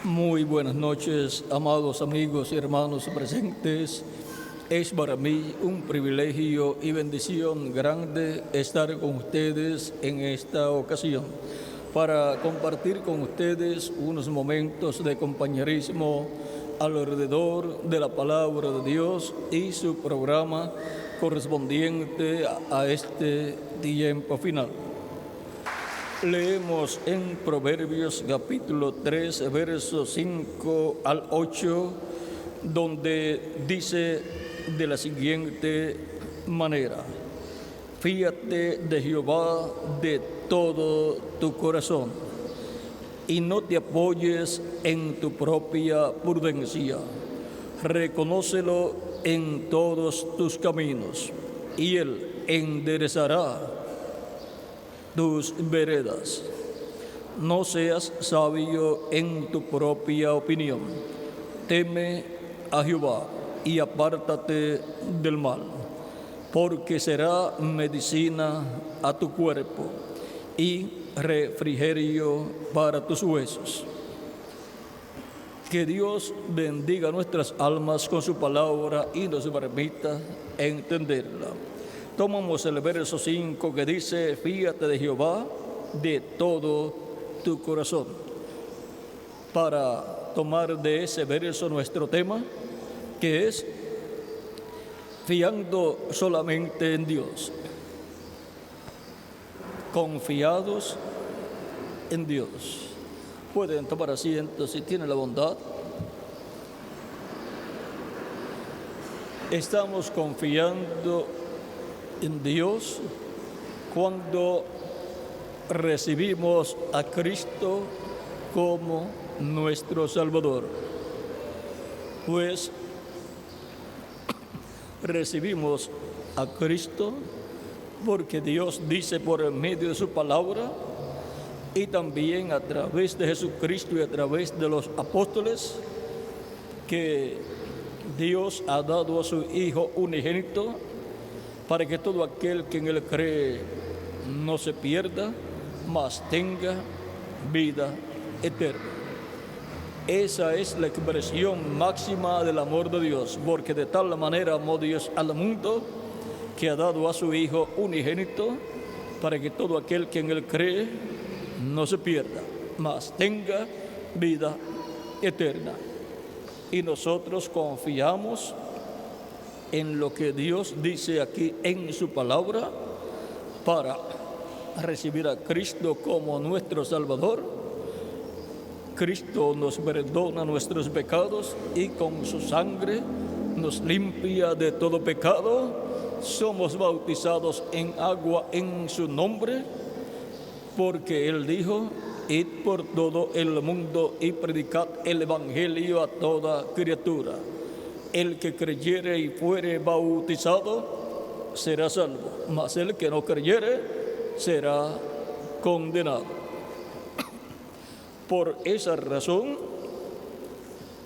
Muy buenas noches, amados amigos y hermanos presentes. Es para mí un privilegio y bendición grande estar con ustedes en esta ocasión para compartir con ustedes unos momentos de compañerismo alrededor de la palabra de Dios y su programa correspondiente a este tiempo final. Leemos en Proverbios capítulo 3, versos 5 al 8, donde dice de la siguiente manera: Fíate de Jehová de todo tu corazón y no te apoyes en tu propia prudencia. Reconócelo en todos tus caminos y Él enderezará tus veredas. No seas sabio en tu propia opinión. Teme a Jehová y apártate del mal, porque será medicina a tu cuerpo y refrigerio para tus huesos. Que Dios bendiga nuestras almas con su palabra y nos permita entenderla. Tomamos el verso 5 que dice: fíate de Jehová de todo tu corazón. Para tomar de ese verso nuestro tema, que es fiando solamente en Dios. Confiados en Dios. Pueden tomar asiento si tienen la bondad. Estamos confiando en Dios cuando recibimos a Cristo como nuestro Salvador. Pues recibimos a Cristo porque Dios dice por medio de su palabra y también a través de Jesucristo y a través de los apóstoles que Dios ha dado a su Hijo unigénito para que todo aquel que en Él cree no se pierda, mas tenga vida eterna. Esa es la expresión máxima del amor de Dios, porque de tal manera amó Dios al mundo que ha dado a su Hijo unigénito para que todo aquel que en Él cree no se pierda, mas tenga vida eterna. Y nosotros confiamos en lo que Dios dice aquí en su palabra para recibir a Cristo como nuestro Salvador. Cristo nos perdona nuestros pecados y con su sangre nos limpia de todo pecado. Somos bautizados en agua en su nombre, porque Él dijo: id por todo el mundo y predicad el evangelio a toda criatura. El que creyere y fuere bautizado será salvo, mas el que no creyere será condenado. Por esa razón,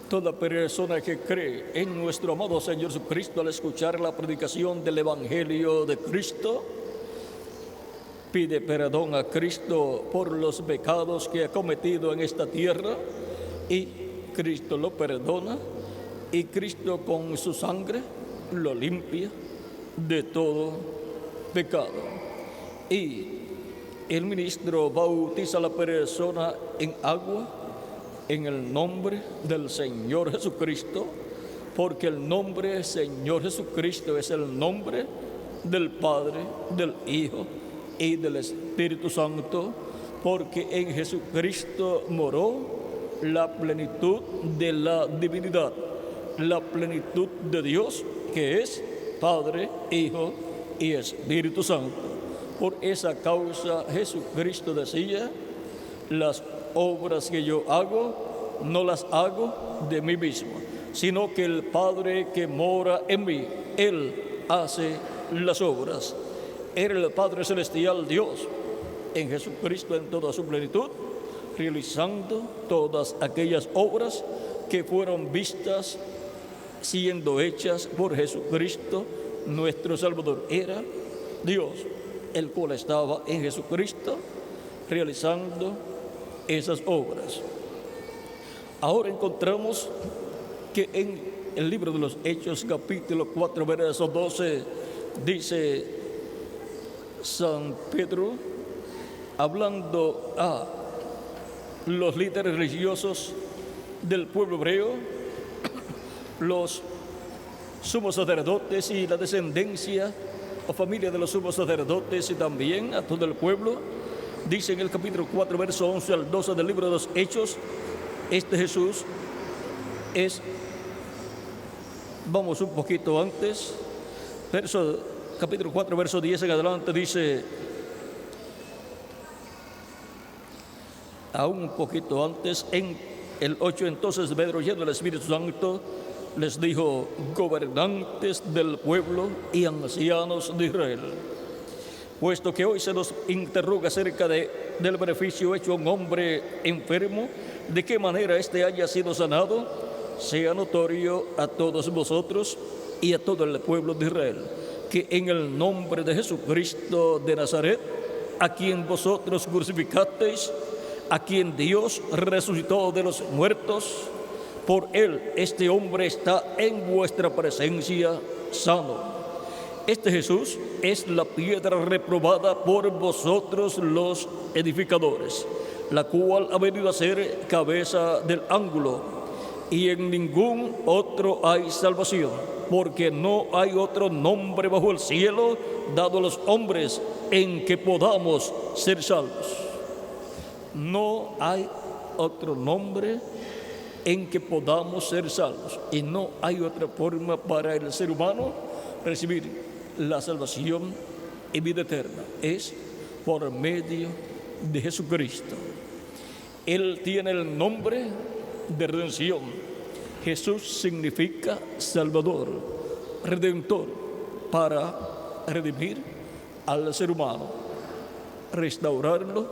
toda persona que cree en nuestro amado Señor Jesucristo, al escuchar la predicación del evangelio de Cristo, pide perdón a Cristo por los pecados que ha cometido en esta tierra y Cristo lo perdona. Y Cristo con su sangre lo limpia de todo pecado. Y el ministro bautiza a la persona en agua en el nombre del Señor Jesucristo, porque el nombre Señor Jesucristo es el nombre del Padre, del Hijo y del Espíritu Santo, porque en Jesucristo moró la plenitud de la divinidad, la plenitud de Dios, que es Padre, Hijo y Espíritu Santo. Por esa causa Jesucristo decía: las obras que yo hago, no las hago de mí mismo, sino que el Padre que mora en mí, Él hace las obras. Era el Padre Celestial, Dios, en Jesucristo en toda su plenitud, realizando todas aquellas obras que fueron vistas siendo hechas por Jesucristo, nuestro Salvador. Era Dios, el cual estaba en Jesucristo realizando esas obras. Ahora encontramos que en el libro de los Hechos, capítulo 4, verso 12, dice San Pedro, hablando a los líderes religiosos del pueblo hebreo, los sumos sacerdotes y la descendencia o familia de los sumos sacerdotes y también a todo el pueblo, dice en el capítulo 4, verso 11 al 12 del libro de los Hechos, este Jesús es, vamos un poquito antes, capítulo 4, verso 10 en adelante, dice, aún un poquito antes, en el 8, entonces Pedro, lleno del Espíritu Santo, les dijo, gobernantes del pueblo y ancianos de Israel, puesto que hoy se nos interroga acerca del beneficio hecho a un hombre enfermo, de qué manera éste haya sido sanado, sea notorio a todos vosotros y a todo el pueblo de Israel, que en el nombre de Jesucristo de Nazaret, a quien vosotros crucificasteis, a quien Dios resucitó de los muertos, por él este hombre está en vuestra presencia sano. Este Jesús es la piedra reprobada por vosotros los edificadores, la cual ha venido a ser cabeza del ángulo, y en ningún otro hay salvación, porque no hay otro nombre bajo el cielo dado a los hombres en que podamos ser salvos. No hay otro nombre en que podamos ser salvos, y no hay otra forma para el ser humano recibir la salvación y vida eterna, es por medio de Jesucristo. Él tiene el nombre de redención. Jesús significa Salvador, Redentor, para redimir al ser humano, restaurarlo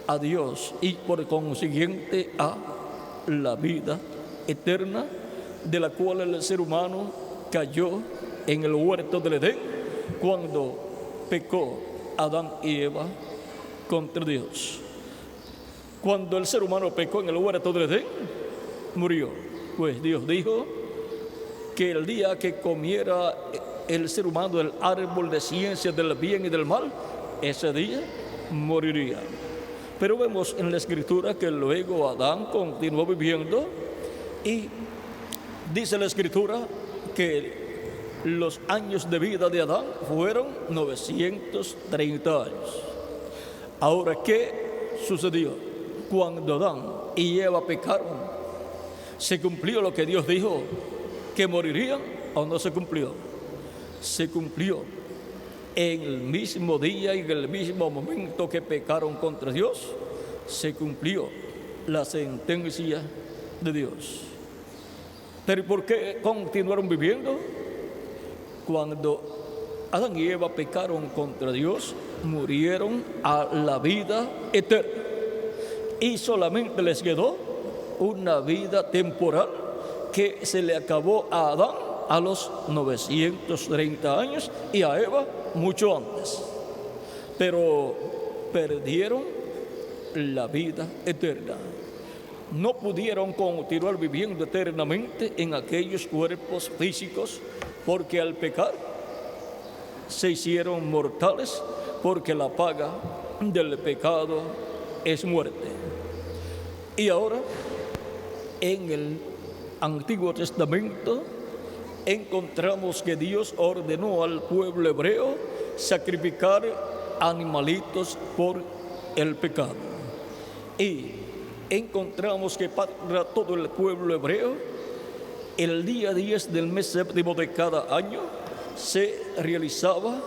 a Dios y por consiguiente a la vida eterna, de la cual el ser humano cayó en el huerto del Edén cuando pecó Adán y Eva contra Dios. Cuando el ser humano pecó en el huerto del Edén, murió, pues Dios dijo que el día que comiera el ser humano del árbol de ciencia del bien y del mal, ese día moriría. Pero vemos en la Escritura que luego Adán continuó viviendo, y dice la Escritura que los años de vida de Adán fueron 930 años. Ahora, ¿qué sucedió? Cuando Adán y Eva pecaron, ¿se cumplió lo que Dios dijo que morirían o no se cumplió? Se cumplió. En el mismo día y en el mismo momento que pecaron contra Dios, se cumplió la sentencia de Dios. ¿Pero por qué continuaron viviendo? Cuando Adán y Eva pecaron contra Dios, murieron a la vida eterna, y solamente les quedó una vida temporal que se le acabó a Adán a los 930 años y a Eva mucho antes. Pero perdieron la vida eterna. No pudieron continuar viviendo eternamente en aquellos cuerpos físicos, porque al pecar se hicieron mortales, porque la paga del pecado es muerte. Y ahora, en el Antiguo Testamento, encontramos que Dios ordenó al pueblo hebreo sacrificar animalitos por el pecado. Y encontramos que para todo el pueblo hebreo, el día 10 del mes séptimo de cada año se realizaba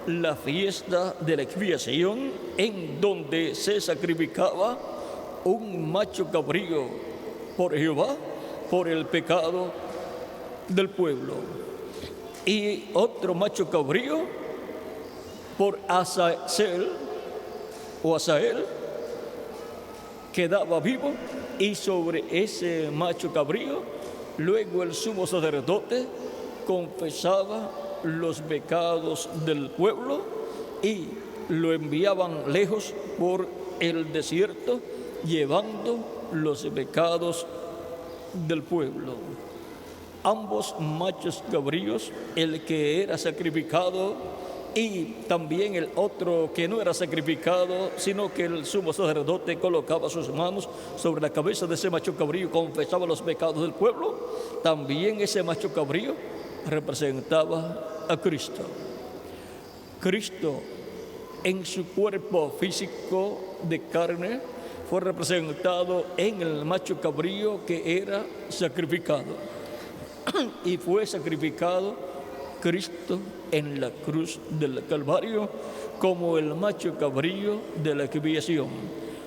la fiesta de la expiación, en donde se sacrificaba un macho cabrío por Jehová por el pecado del pueblo, y otro macho cabrío por Azazel quedaba vivo, y sobre ese macho cabrío luego el sumo sacerdote confesaba los pecados del pueblo y lo enviaban lejos por el desierto, llevando los pecados del pueblo. Ambos machos cabríos, el que era sacrificado y también el otro que no era sacrificado, sino que el sumo sacerdote colocaba sus manos sobre la cabeza de ese macho cabrío y confesaba los pecados del pueblo, también ese macho cabrío representaba a Cristo. Cristo en su cuerpo físico de carne fue representado en el macho cabrío que era sacrificado. Y fue sacrificado Cristo en la cruz del Calvario como el macho cabrío de la expiación.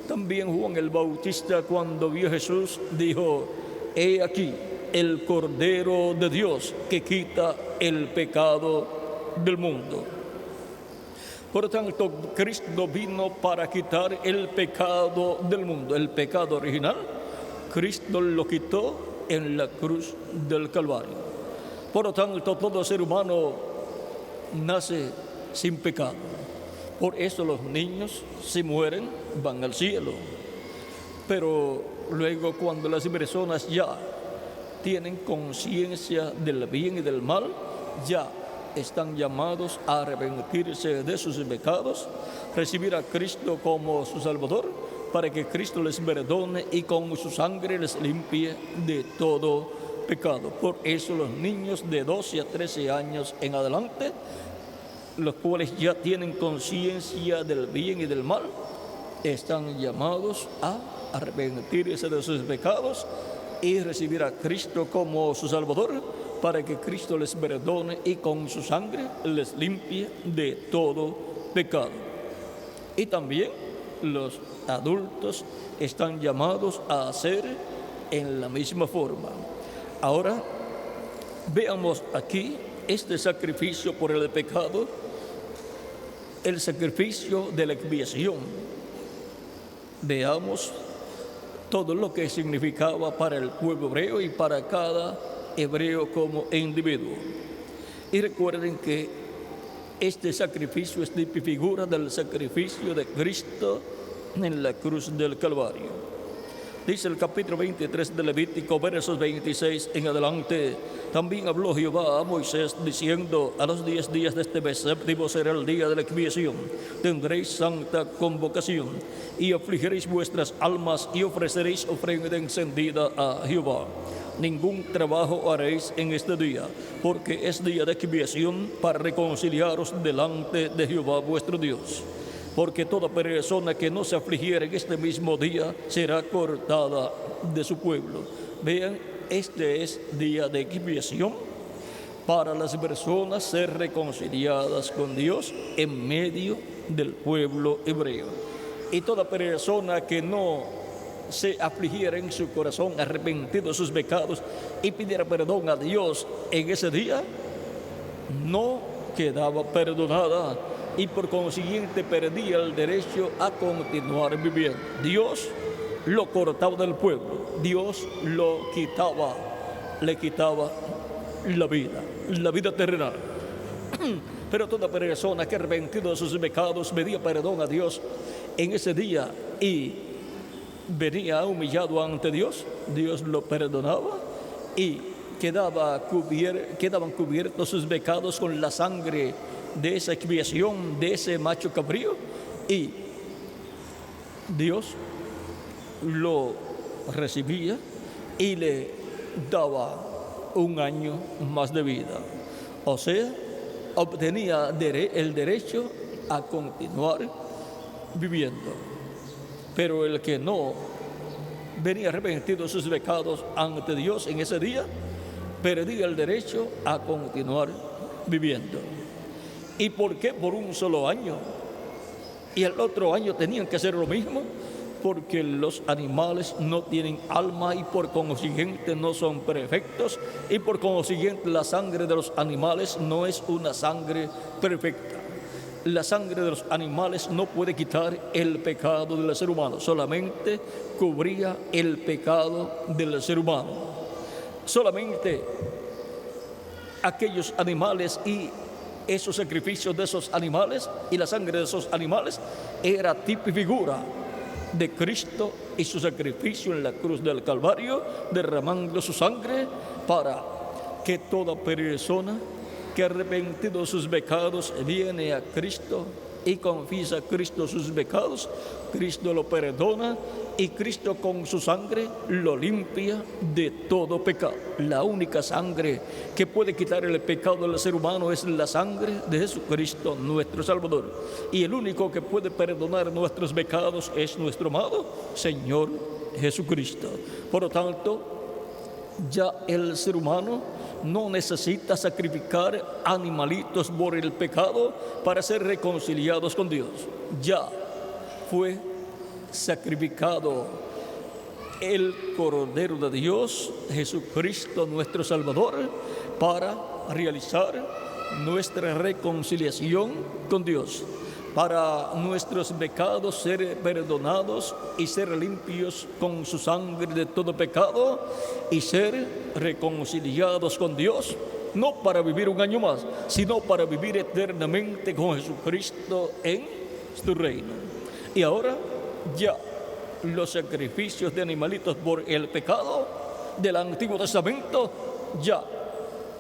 También Juan el Bautista, cuando vio a Jesús, dijo: he aquí el Cordero de Dios que quita el pecado del mundo. Por tanto, Cristo vino para quitar el pecado del mundo. El pecado original, Cristo lo quitó en la cruz del Calvario. Por lo tanto, todo ser humano nace sin pecado. Por eso los niños, si mueren, van al cielo. Pero luego, cuando las personas ya tienen conciencia del bien y del mal, ya están llamados a arrepentirse de sus pecados, recibir a Cristo como su Salvador, para que Cristo les perdone y con su sangre les limpie de todo pecado. Por eso los niños de 12 a 13 años en adelante, los cuales ya tienen conciencia del bien y del mal, están llamados a arrepentirse de sus pecados y recibir a Cristo como su Salvador, para que Cristo les perdone y con su sangre les limpie de todo pecado. Y también los adultos están llamados a hacer en la misma forma. Ahora veamos aquí este sacrificio por el pecado, el sacrificio de la expiación. Veamos todo lo que significaba para el pueblo hebreo y para cada hebreo como individuo. Y recuerden que este sacrificio es figura del sacrificio de Cristo en la cruz del Calvario. Dice el capítulo 23 de Levítico, versos 26 en adelante: también habló Jehová a Moisés diciendo: a los 10 días de este mes séptimo será el día de la expiación. Tendréis santa convocación y afligiréis vuestras almas y ofreceréis ofrenda encendida a Jehová. Ningún trabajo haréis en este día, porque es día de expiación para reconciliaros delante de Jehová vuestro Dios. Porque toda persona que no se afligiera en este mismo día será cortada de su pueblo. Vean, este es día de expiación para las personas ser reconciliadas con Dios en medio del pueblo hebreo. Y toda persona que no se afligiera en su corazón, arrepentido de sus pecados y pidiera perdón a Dios en ese día, no quedaba perdonada y por consiguiente perdía el derecho a continuar viviendo. Dios lo cortaba del pueblo, Dios lo quitaba, le quitaba la vida terrenal. Pero toda persona que arrepentido de sus pecados pedía perdón a Dios en ese día y venía humillado ante Dios, Dios lo perdonaba y quedaban cubiertos sus pecados con la sangre de esa expiación de ese macho cabrío, y Dios lo recibía y le daba un año más de vida. O sea, obtenía el derecho a continuar viviendo. Pero el que no venía arrepentido de sus pecados ante Dios en ese día, perdía el derecho a continuar viviendo. ¿Y por qué? Por un solo año. Y el otro año tenían que hacer lo mismo, porque los animales no tienen alma y por consiguiente no son perfectos, y por consiguiente la sangre de los animales no es una sangre perfecta. La sangre de los animales no puede quitar el pecado del ser humano, solamente cubría el pecado del ser humano. Solamente aquellos animales y esos sacrificios de esos animales y la sangre de esos animales era tipo y figura de Cristo y su sacrificio en la cruz del Calvario, derramando su sangre para que toda persona que arrepentido de sus pecados viene a Cristo y confiesa a Cristo sus pecados, Cristo lo perdona y Cristo con su sangre lo limpia de todo pecado. La única sangre que puede quitar el pecado del ser humano es la sangre de Jesucristo, nuestro Salvador. Y el único que puede perdonar nuestros pecados es nuestro amado Señor Jesucristo. Por lo tanto, ya el ser humano no necesita sacrificar animalitos por el pecado para ser reconciliados con Dios. Ya fue sacrificado el Cordero de Dios, Jesucristo nuestro Salvador, para realizar nuestra reconciliación con Dios, para nuestros pecados ser perdonados y ser limpios con su sangre de todo pecado y ser reconciliados con Dios, no para vivir un año más, sino para vivir eternamente con Jesucristo en su reino. Y ahora ya los sacrificios de animalitos por el pecado del Antiguo Testamento ya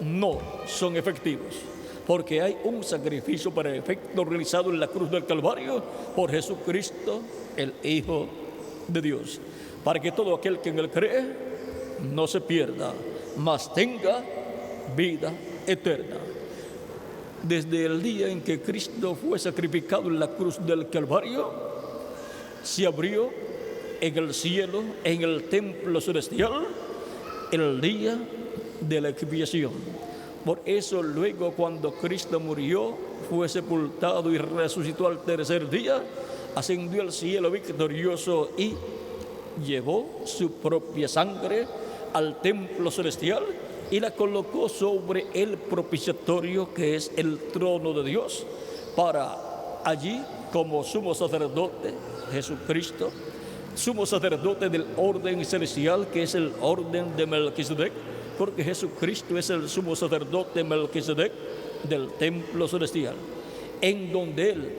no son efectivos, porque hay un sacrificio para efecto realizado en la cruz del Calvario por Jesucristo, el Hijo de Dios, para que todo aquel que en él cree no se pierda, mas tenga vida eterna. Desde el día en que Cristo fue sacrificado en la cruz del Calvario, se abrió en el cielo, en el templo celestial, el día de la expiación. Por eso luego cuando Cristo murió, fue sepultado y resucitó al tercer día, ascendió al cielo victorioso y llevó su propia sangre al templo celestial y la colocó sobre el propiciatorio que es el trono de Dios, para allí como sumo sacerdote Jesucristo, sumo sacerdote del orden celestial que es el orden de Melquisedec, porque Jesucristo es el sumo sacerdote Melquisedec del templo celestial, en donde Él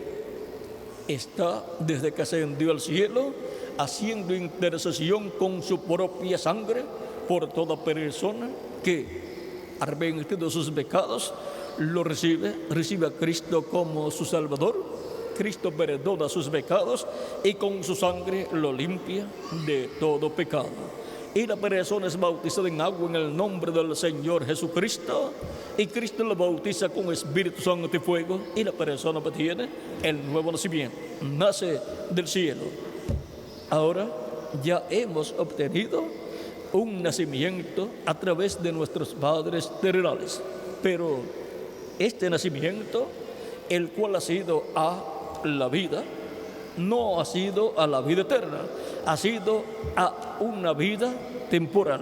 está desde que ascendió al cielo, haciendo intercesión con su propia sangre por toda persona que, arrepentido de sus pecados, lo recibe a Cristo como su Salvador. Cristo perdona sus pecados y con su sangre lo limpia de todo pecado. Y la persona es bautizada en agua en el nombre del Señor Jesucristo, y Cristo lo bautiza con Espíritu Santo y fuego, y la persona tiene el nuevo nacimiento, nace del cielo. Ahora ya hemos obtenido un nacimiento a través de nuestros padres terrenales, pero este nacimiento, el cual ha sido a la vida, no ha sido a la vida eterna, ha sido a una vida temporal,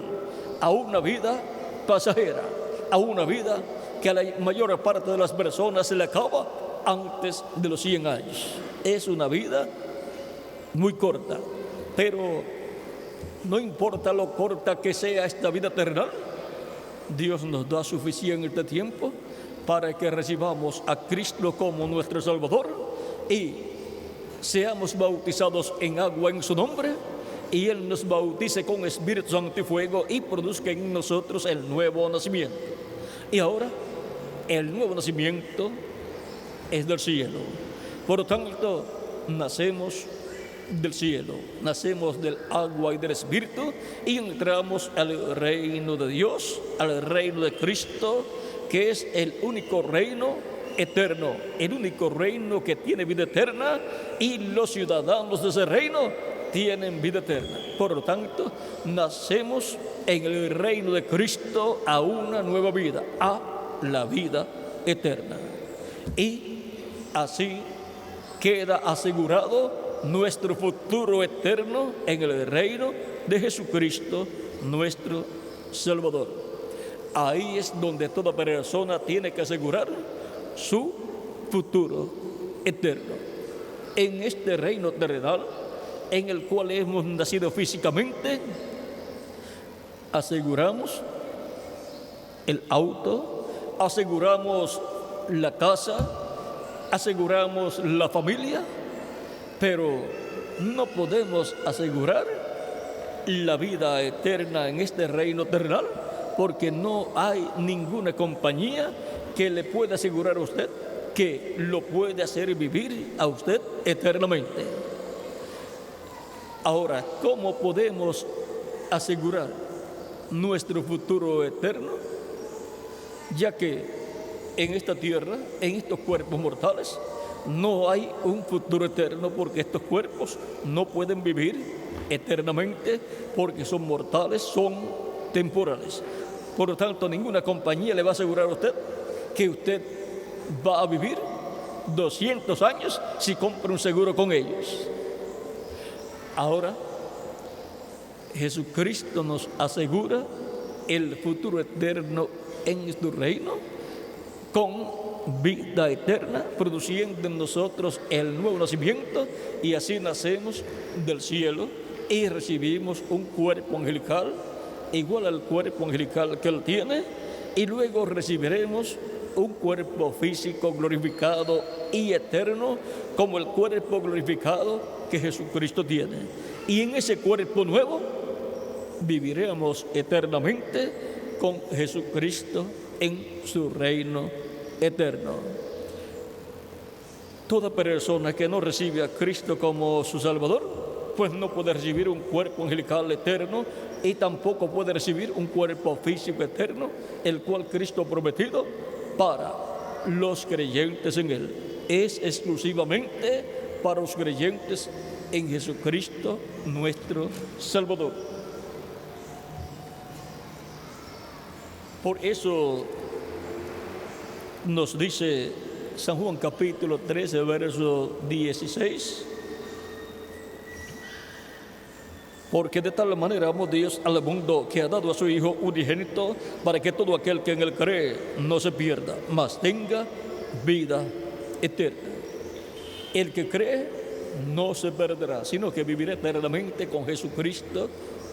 a una vida pasajera, a una vida que a la mayor parte de las personas se le acaba antes de los 100 años. Es una vida muy corta, pero no importa lo corta que sea esta vida terrenal, Dios nos da suficiente tiempo para que recibamos a Cristo como nuestro Salvador y seamos bautizados en agua en su nombre, y Él nos bautice con Espíritu Santo y fuego y produzca en nosotros el nuevo nacimiento. Y ahora el nuevo nacimiento es del cielo. Por lo tanto, nacemos del cielo, nacemos del agua y del Espíritu y entramos al reino de Dios, al reino de Cristo, que es el único reino eterno, el único reino que tiene vida eterna, y los ciudadanos de ese reino tienen vida eterna. Por lo tanto, nacemos en el reino de Cristo a una nueva vida, a la vida eterna. Y así queda asegurado nuestro futuro eterno en el reino de Jesucristo, nuestro Salvador. Ahí es donde toda persona tiene que asegurar su futuro eterno. En este reino terrenal, en el cual hemos nacido físicamente, aseguramos el auto, aseguramos la casa, aseguramos la familia, pero no podemos asegurar la vida eterna en este reino terrenal, porque no hay ninguna compañía que le pueda asegurar a usted que lo puede hacer vivir a usted eternamente. Ahora, ¿cómo podemos asegurar nuestro futuro eterno? Ya que en esta tierra, en estos cuerpos mortales, no hay un futuro eterno, porque estos cuerpos no pueden vivir eternamente, porque son mortales, son temporales. Por lo tanto, ninguna compañía le va a asegurar a usted que usted va a vivir 200 años si compra un seguro con ellos. Ahora, Jesucristo nos asegura el futuro eterno en su reino con vida eterna, produciendo en nosotros el nuevo nacimiento, y así nacemos del cielo y recibimos un cuerpo angelical igual al cuerpo angelical que Él tiene, y luego recibiremos un cuerpo físico glorificado y eterno como el cuerpo glorificado que Jesucristo tiene. Y en ese cuerpo nuevo viviremos eternamente con Jesucristo en su reino eterno. Toda persona que no recibe a Cristo como su Salvador, pues no puede recibir un cuerpo angelical eterno, y tampoco puede recibir un cuerpo físico eterno, el cual Cristo ha prometido para los creyentes en Él. Es exclusivamente para los creyentes en Jesucristo, nuestro Salvador. Por eso nos dice San Juan capítulo 13, verso 16, porque de tal manera amó Dios al mundo que ha dado a su Hijo unigénito, para que todo aquel que en Él cree no se pierda, mas tenga vida eterna. El que cree no se perderá, sino que vivirá eternamente con Jesucristo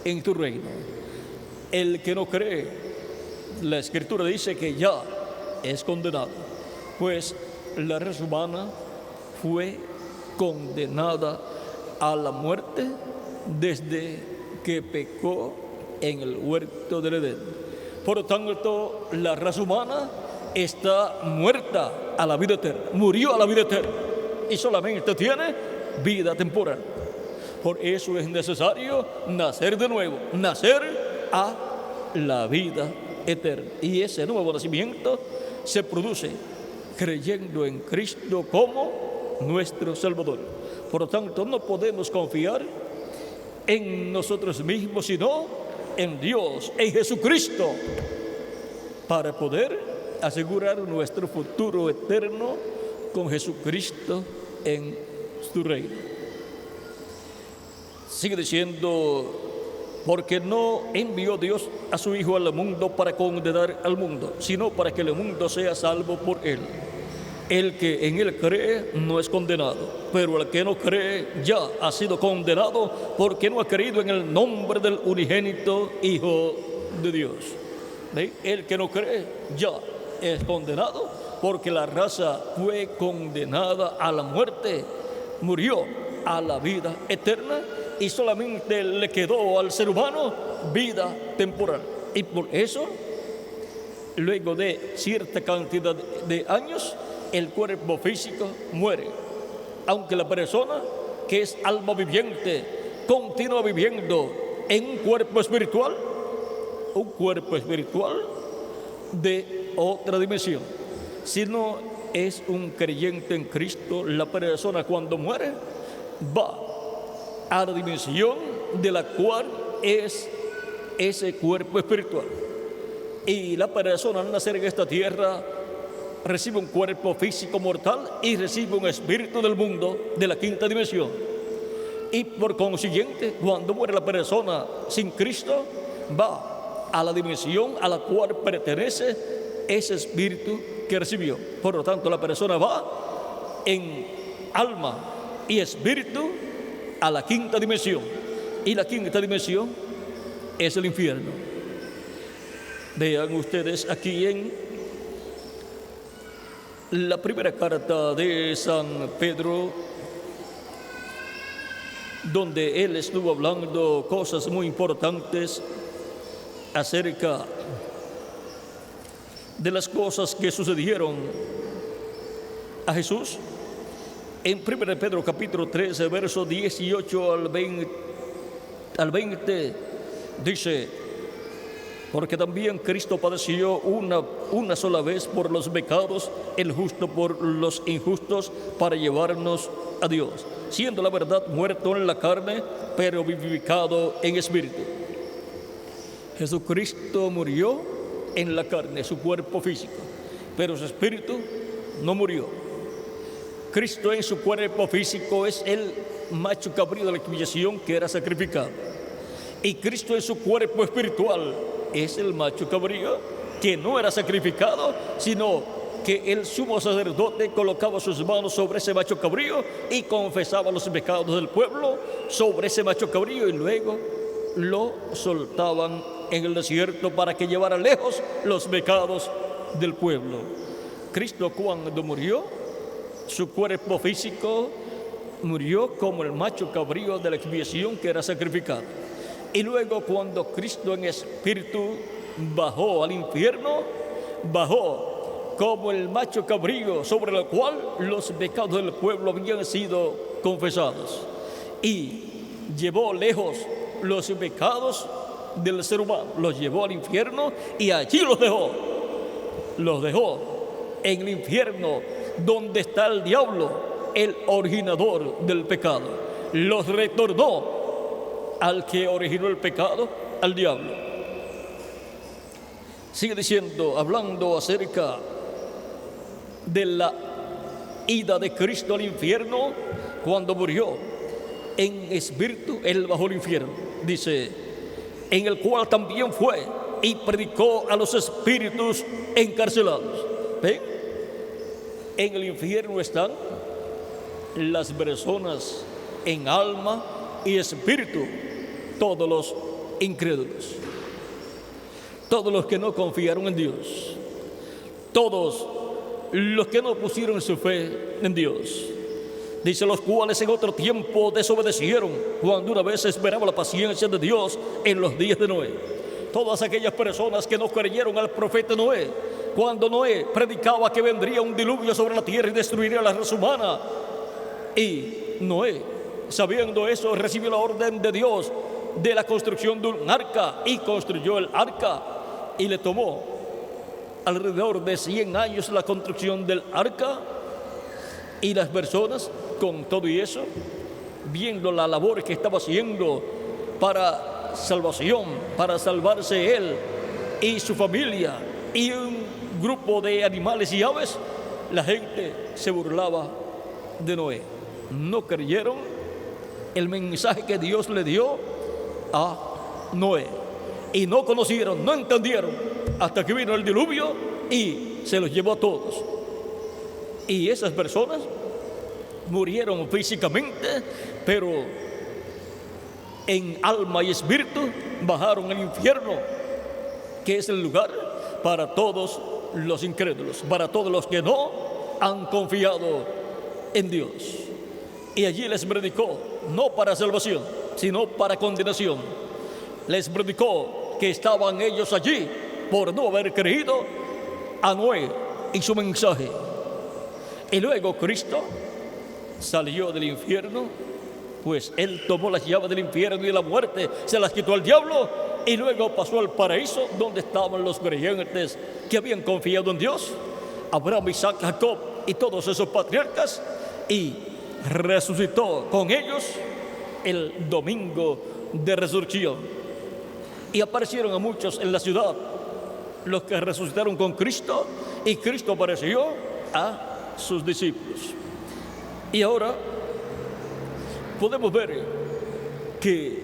en tu reino. El que no cree, la Escritura dice que ya es condenado, pues la raza humana fue condenada a la muerte desde que pecó en el huerto del Edén. Por lo tanto, la raza humana está muerta a la vida eterna, murió a la vida eterna, y solamente tiene vida temporal. Por eso es necesario nacer de nuevo, nacer a la vida eterna. Y ese nuevo nacimiento se produce creyendo en Cristo como nuestro Salvador. Por lo tanto, no podemos confiar en nosotros mismos, sino en Dios, en Jesucristo, para poder asegurar nuestro futuro eterno con Jesucristo en su reino. Sigue diciendo, porque no envió Dios a su Hijo al mundo para condenar al mundo, sino para que el mundo sea salvo por Él. El que en Él cree no es condenado, pero el que no cree ya ha sido condenado, porque no ha creído en el nombre del unigénito Hijo de Dios. ¿Ve? El que no cree ya es condenado, porque la raza fue condenada a la muerte, murió a la vida eterna, y solamente le quedó al ser humano vida temporal. Y por eso, luego de cierta cantidad de años, el cuerpo físico muere, aunque la persona, que es alma viviente, continúa viviendo en un cuerpo espiritual de otra dimensión. Si no es un creyente en Cristo, la persona cuando muere va a la dimensión de la cual es ese cuerpo espiritual. Y la persona al nacer en esta tierra recibe un cuerpo físico mortal y recibe un espíritu del mundo de la quinta dimensión. Y por consiguiente, cuando muere la persona sin Cristo, va a la dimensión a la cual pertenece ese espíritu que recibió. Por lo tanto, la persona va en alma y espíritu a la quinta dimensión. Y la quinta dimensión es el infierno. Vean ustedes aquí en la primera carta de San Pedro, donde él estuvo hablando cosas muy importantes acerca de las cosas que sucedieron a Jesús. En 1 Pedro capítulo 13, verso 18 al 20, dice: porque también Cristo padeció una sola vez por los pecados, el justo por los injustos, para llevarnos a Dios, siendo la verdad muerto en la carne, pero vivificado en espíritu. Jesucristo murió en la carne, su cuerpo físico, pero su espíritu no murió. Cristo en su cuerpo físico es el macho cabrío de la expiación que era sacrificado. Y Cristo en su cuerpo espiritual es el macho cabrío que no era sacrificado, sino que el sumo sacerdote colocaba sus manos sobre ese macho cabrío y confesaba los pecados del pueblo sobre ese macho cabrío, y luego lo soltaban en el desierto para que llevara lejos los pecados del pueblo. Cristo, cuando murió, su cuerpo físico murió como el macho cabrío de la expiación que era sacrificado. Y luego, cuando Cristo en espíritu bajó al infierno, bajó como el macho cabrío sobre el cual los pecados del pueblo habían sido confesados, y llevó lejos los pecados del ser humano, los llevó al infierno y allí los dejó en el infierno, donde está el diablo, el originador del pecado. Los retornó al que originó el pecado, al diablo. Sigue diciendo, hablando acerca de la ida de Cristo al infierno cuando murió en espíritu, él bajó al infierno. Dice, en el cual también fue y predicó a los espíritus encarcelados. ¿Ven? En el infierno están las personas en alma y espíritu, todos los incrédulos, todos los que no confiaron en Dios, todos los que no pusieron su fe en Dios. Dice, los cuales en otro tiempo desobedecieron, cuando una vez esperaba la paciencia de Dios en los días de Noé. Todas aquellas personas que no creyeron al profeta Noé, cuando Noé predicaba que vendría un diluvio sobre la tierra y destruiría la raza humana. Y Noé, sabiendo eso, recibió la orden de Dios de la construcción de un arca, y construyó el arca, y le tomó alrededor de 100 años la construcción del arca. Y las personas, con todo y eso, viendo la labor que estaba haciendo para salvación, para salvarse él y su familia y un grupo de animales y aves, la gente se burlaba de Noé. No creyeron el mensaje que Dios le dio a Noé, y no conocieron, no entendieron, hasta que vino el diluvio y se los llevó a todos. Y esas personas murieron físicamente, pero en alma y espíritu bajaron al infierno, que es el lugar para todos los incrédulos, para todos los que no han confiado en Dios. Y allí les predicó, no para salvación, sino para condenación. Les predicó que estaban ellos allí por no haber creído a Noé y su mensaje. Y luego Cristo salió del infierno, pues él tomó las llaves del infierno y de la muerte, se las quitó al diablo, y luego pasó al paraíso, donde estaban los creyentes que habían confiado en Dios, Abraham, Isaac, Jacob y todos esos patriarcas, y resucitó con ellos el domingo de resurrección. Y aparecieron a muchos en la ciudad, los que resucitaron con Cristo, y Cristo apareció a sus discípulos. Y ahora podemos ver que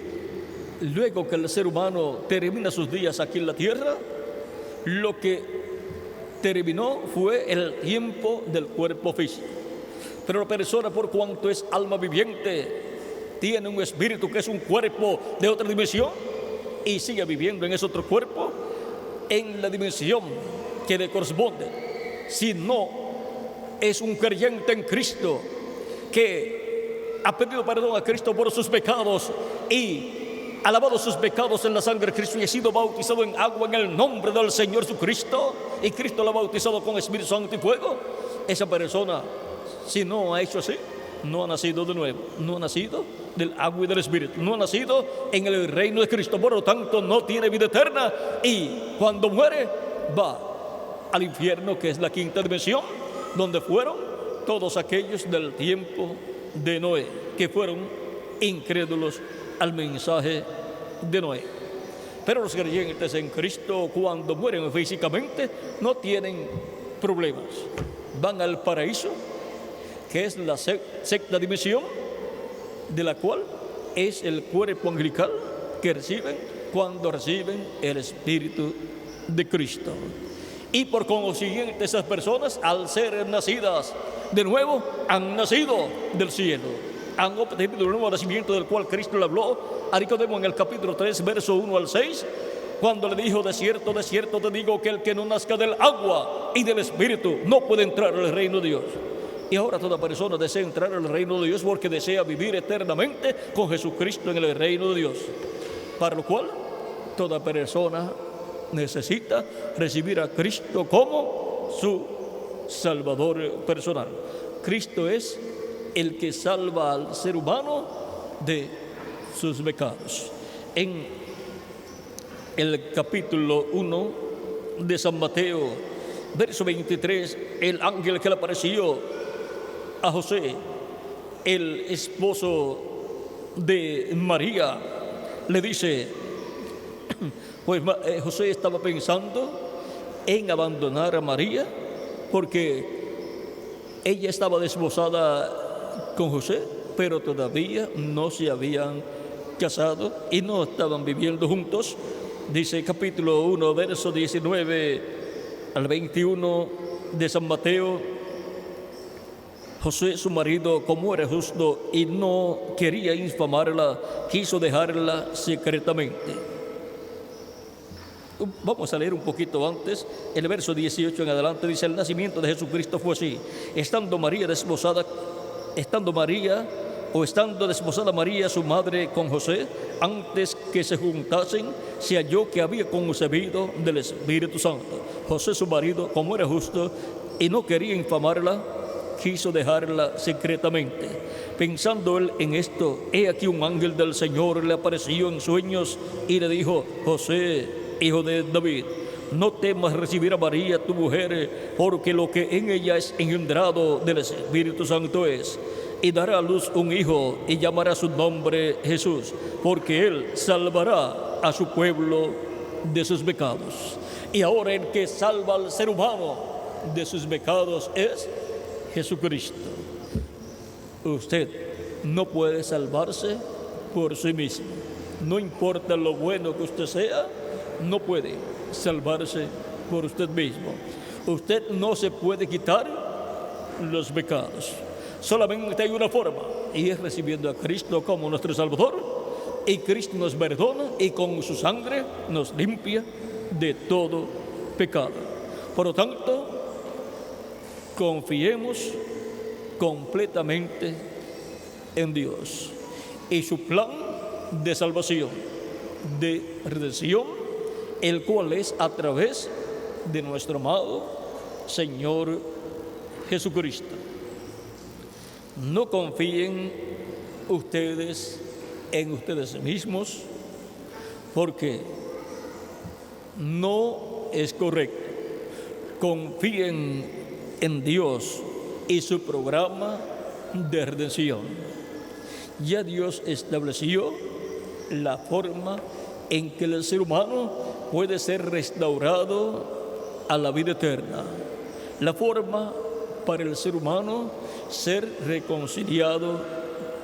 luego que el ser humano termina sus días aquí en la tierra, lo que terminó fue el tiempo del cuerpo físico. Pero la persona, por cuanto es alma viviente, tiene un espíritu que es un cuerpo de otra dimensión, y sigue viviendo en ese otro cuerpo, en la dimensión que le corresponde. Si no es un creyente en Cristo que ha pedido perdón a Cristo por sus pecados y ha lavado sus pecados en la sangre de Cristo y ha sido bautizado en agua en el nombre del Señor Jesucristo, y Cristo lo ha bautizado con Espíritu Santo y fuego, esa persona, si no ha hecho así, no ha nacido de nuevo, no ha nacido del agua y del Espíritu, no ha nacido en el reino de Cristo, por lo tanto no tiene vida eterna, y cuando muere va al infierno, que es la quinta dimensión, donde fueron todos aquellos del tiempo de Noé, que fueron incrédulos al mensaje de Noé. Pero los creyentes en Cristo, cuando mueren físicamente, no tienen problemas, van al paraíso, que es la sexta dimensión, de la cual es el cuerpo angelical que reciben cuando reciben el Espíritu de Cristo. Y por consiguiente, esas personas, al ser nacidas de nuevo, han nacido del cielo, han obtenido el nuevo nacimiento del cual Cristo le habló a Nicodemo en el capítulo 3, verso 1 al 6, cuando le dijo: de cierto te digo que el que no nazca del agua y del Espíritu no puede entrar al reino de Dios. Y ahora toda persona desea entrar al reino de Dios porque desea vivir eternamente con Jesucristo en el reino de Dios, para lo cual toda persona necesita recibir a Cristo como su Salvador personal. Cristo es el que salva al ser humano de sus pecados. En el capítulo 1 de San Mateo, verso 23, el ángel que le apareció a José, el esposo de María, le dice, pues José estaba pensando en abandonar a María porque ella estaba desposada con José, pero todavía no se habían casado y no estaban viviendo juntos. Dice capítulo 1, verso 19 al 21 de San Mateo: José, su marido, como era justo y no quería infamarla, quiso dejarla secretamente. Vamos a leer un poquito antes, el verso 18 en adelante, dice: el nacimiento de Jesucristo fue así. Estando desposada María, su madre, con José, antes que se juntasen, se halló que había concebido del Espíritu Santo. José, su marido, como era justo y no quería infamarla, quiso dejarla secretamente. Pensando él en esto, he aquí un ángel del Señor le apareció en sueños y le dijo: José, hijo de David, no temas recibir a María, tu mujer, porque lo que en ella es engendrado del Espíritu Santo es. Y dará a luz un hijo y llamará su nombre Jesús, porque él salvará a su pueblo de sus pecados. Y ahora el que salva al ser humano de sus pecados es Jesucristo. Usted no puede salvarse por sí mismo. No importa lo bueno que usted sea, no puede salvarse por usted mismo. Usted no se puede quitar los pecados. Solamente hay una forma, y es recibiendo a Cristo como nuestro Salvador, y Cristo nos perdona y con su sangre nos limpia de todo pecado. Por lo tanto, confiemos completamente en Dios y su plan de salvación, de redención, el cual es a través de nuestro amado Señor Jesucristo. No confíen ustedes en ustedes mismos, porque no es correcto. Confíen en Dios y su programa de redención. Ya Dios estableció la forma en que el ser humano puede ser restaurado a la vida eterna. La forma para el ser humano ser reconciliado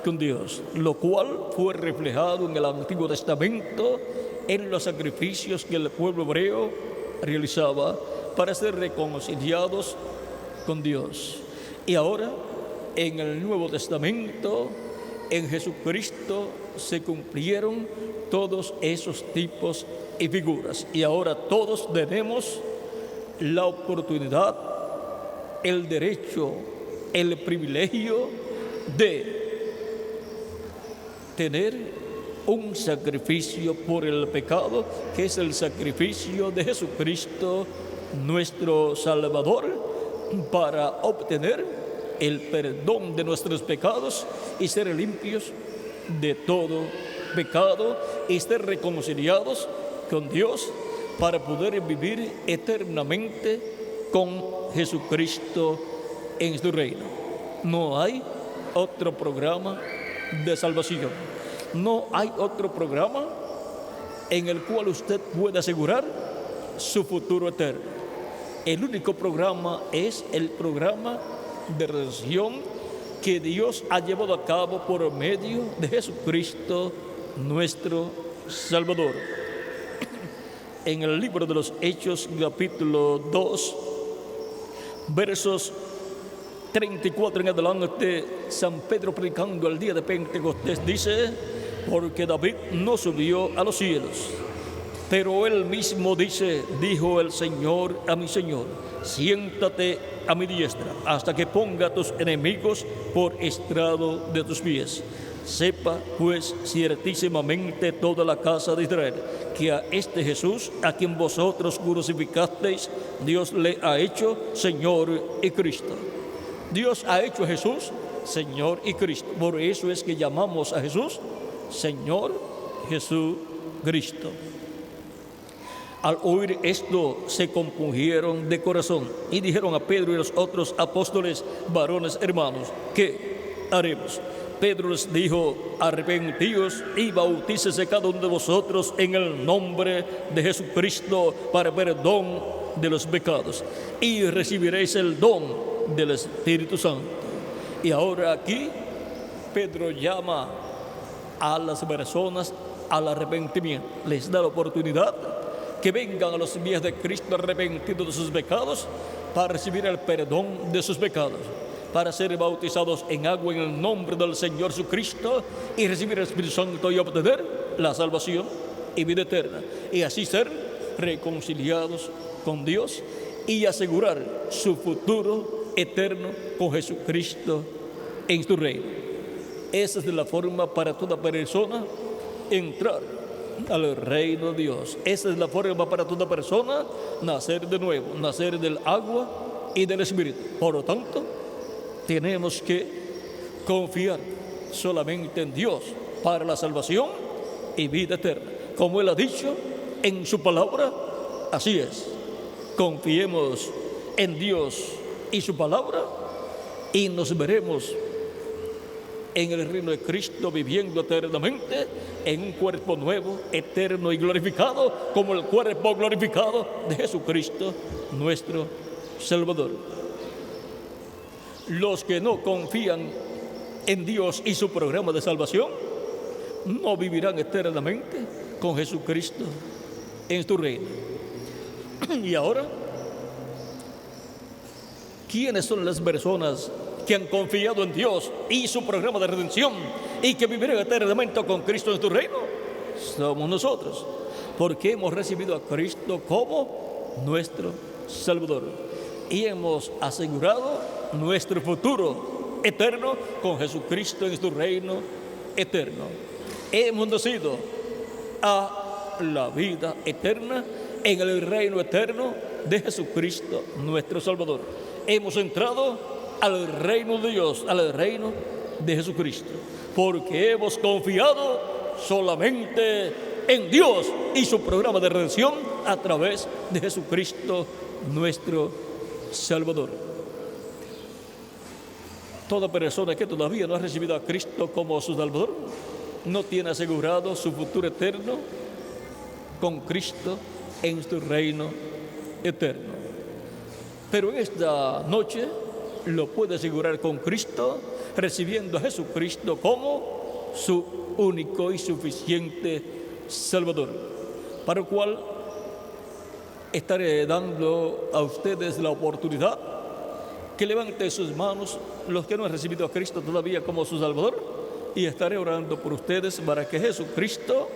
con Dios, lo cual fue reflejado en el Antiguo Testamento en los sacrificios que el pueblo hebreo realizaba para ser reconciliados con Dios. Y ahora, en el Nuevo Testamento, en Jesucristo se cumplieron todos esos tipos y figuras. Y ahora todos tenemos la oportunidad, el derecho, el privilegio de tener un sacrificio por el pecado, que es el sacrificio de Jesucristo, nuestro Salvador, para obtener el perdón de nuestros pecados y ser limpios de todo pecado y ser reconciliados con Dios para poder vivir eternamente con Jesucristo en su reino. No hay otro programa de salvación. No hay otro programa en el cual usted pueda asegurar su futuro eterno. El único programa es el programa de redención que Dios ha llevado a cabo por medio de Jesucristo, nuestro Salvador. En el libro de los Hechos, capítulo 2, versos 34 en adelante, San Pedro, predicando el día de Pentecostés, dice: porque David no subió a los cielos, pero él mismo dice: dijo el Señor a mi Señor, siéntate a mi diestra, hasta que ponga a tus enemigos por estrado de tus pies. Sepa pues ciertísimamente toda la casa de Israel, que a este Jesús, a quien vosotros crucificasteis, Dios le ha hecho Señor y Cristo. Dios ha hecho a Jesús Señor y Cristo. Por eso es que llamamos a Jesús Señor Jesucristo. Al oír esto, se compungieron de corazón y dijeron a Pedro y a los otros apóstoles: varones hermanos, ¿qué haremos? Pedro les dijo: arrepentíos y bautícese cada uno de vosotros en el nombre de Jesucristo para perdón de los pecados, y recibiréis el don del Espíritu Santo. Y ahora aquí Pedro llama a las personas al arrepentimiento. Les da la oportunidad que vengan a los pies de Cristo arrepentidos de sus pecados para recibir el perdón de sus pecados, para ser bautizados en agua en el nombre del Señor Jesucristo y recibir el Espíritu Santo y obtener la salvación y vida eterna, y así ser reconciliados con Dios y asegurar su futuro eterno con Jesucristo en su reino. Esa es la forma para toda persona entrar al reino de Dios. Esa es la forma para toda persona nacer de nuevo, nacer del agua y del Espíritu. Por lo tanto, tenemos que confiar solamente en Dios para la salvación y vida eterna. Como Él ha dicho en su palabra, así es. Confiemos en Dios y su palabra y nos veremos en el reino de Cristo, viviendo eternamente en un cuerpo nuevo, eterno y glorificado, como el cuerpo glorificado de Jesucristo, nuestro Salvador. Los que no confían en Dios y su programa de salvación no vivirán eternamente con Jesucristo en su reino. Y ahora, ¿quiénes son las personas que han confiado en Dios y su programa de redención y que vivirán eternamente con Cristo en su reino? Somos nosotros, porque hemos recibido a Cristo como nuestro Salvador y hemos asegurado nuestro futuro eterno con Jesucristo en su reino eterno. Hemos nacido a la vida eterna en el reino eterno de Jesucristo, nuestro Salvador. Hemos entrado al reino de Dios, al reino de Jesucristo, porque hemos confiado solamente en Dios y su programa de redención a través de Jesucristo, nuestro Salvador. Toda persona que todavía no ha recibido a Cristo como su Salvador no tiene asegurado su futuro eterno con Cristo en su reino eterno. Pero en esta noche lo puede asegurar con Cristo, recibiendo a Jesucristo como su único y suficiente Salvador, para lo cual estaré dando a ustedes la oportunidad que levanten sus manos los que no han recibido a Cristo todavía como su Salvador, y estaré orando por ustedes para que Jesucristo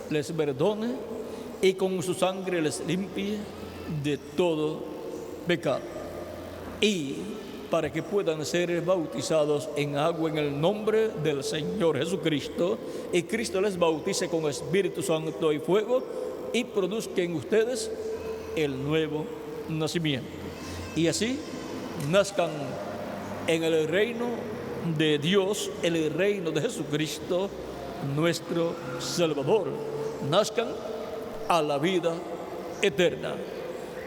les perdone y con su sangre les limpie de todo pecado. Y para que puedan ser bautizados en agua en el nombre del Señor Jesucristo, y Cristo les bautice con Espíritu Santo y fuego, y produzca en ustedes el nuevo nacimiento. Y así nazcan en el reino de Dios, en el reino de Jesucristo, nuestro Salvador. Nazcan a la vida eterna,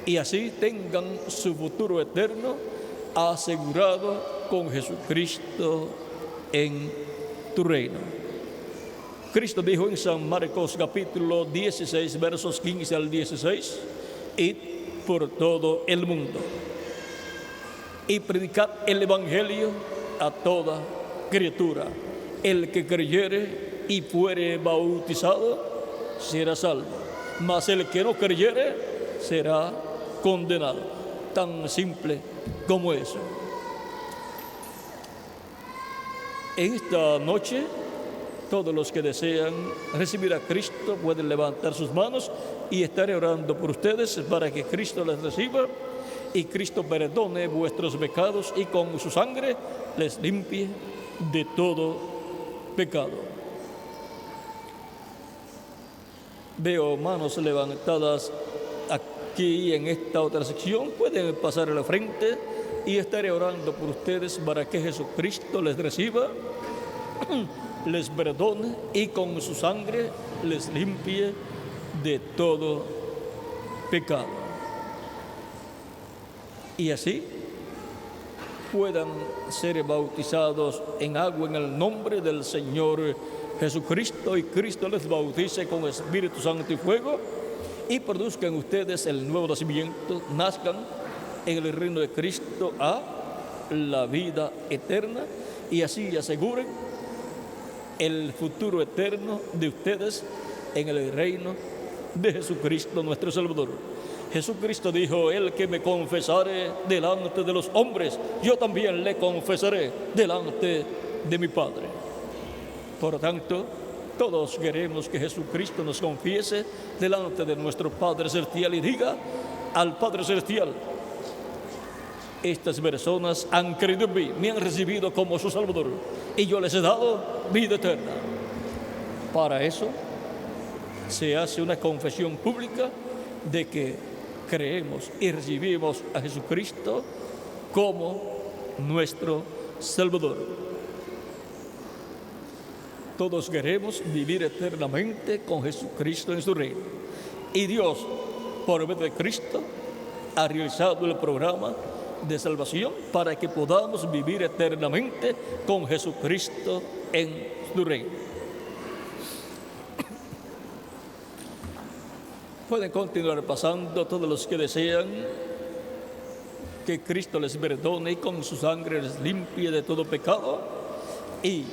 y así tengan su futuro eterno asegurado con Jesucristo en tu reino. Cristo dijo en San Marcos capítulo 16, versos 15 al 16, id por todo el mundo y predicad el evangelio a toda criatura. El que creyere y fuere bautizado será salvo, mas el que no creyere será condenado. Tan simple como eso. En esta noche, todos los que desean recibir a Cristo pueden levantar sus manos, y estaré orando por ustedes para que Cristo les reciba y Cristo perdone vuestros pecados y con su sangre les limpie de todo pecado. Veo manos levantadas aquí en esta otra sección. Pueden pasar a la frente y estaré orando por ustedes para que Jesucristo les reciba, les perdone y con su sangre les limpie de todo pecado. Y así puedan ser bautizados en agua en el nombre del Señor Jesucristo, y Cristo les bautice con Espíritu Santo y fuego, y produzcan ustedes el nuevo nacimiento, nazcan en el reino de Cristo a la vida eterna, y así aseguren el futuro eterno de ustedes en el reino de Jesucristo nuestro Salvador. Jesucristo dijo: el que me confesare delante de los hombres, yo también le confesaré delante de mi Padre. Por tanto, todos queremos que Jesucristo nos confiese delante de nuestro Padre Celestial y diga al Padre Celestial: estas personas han creído en mí, me han recibido como su Salvador, y yo les he dado vida eterna. Para eso se hace una confesión pública de que creemos y recibimos a Jesucristo como nuestro Salvador. Todos queremos vivir eternamente con Jesucristo en su reino. Y Dios, por medio de Cristo, ha realizado el programa de salvación para que podamos vivir eternamente con Jesucristo en su reino. Pueden continuar pasando todos los que desean que Cristo les perdone y con su sangre les limpie de todo pecado y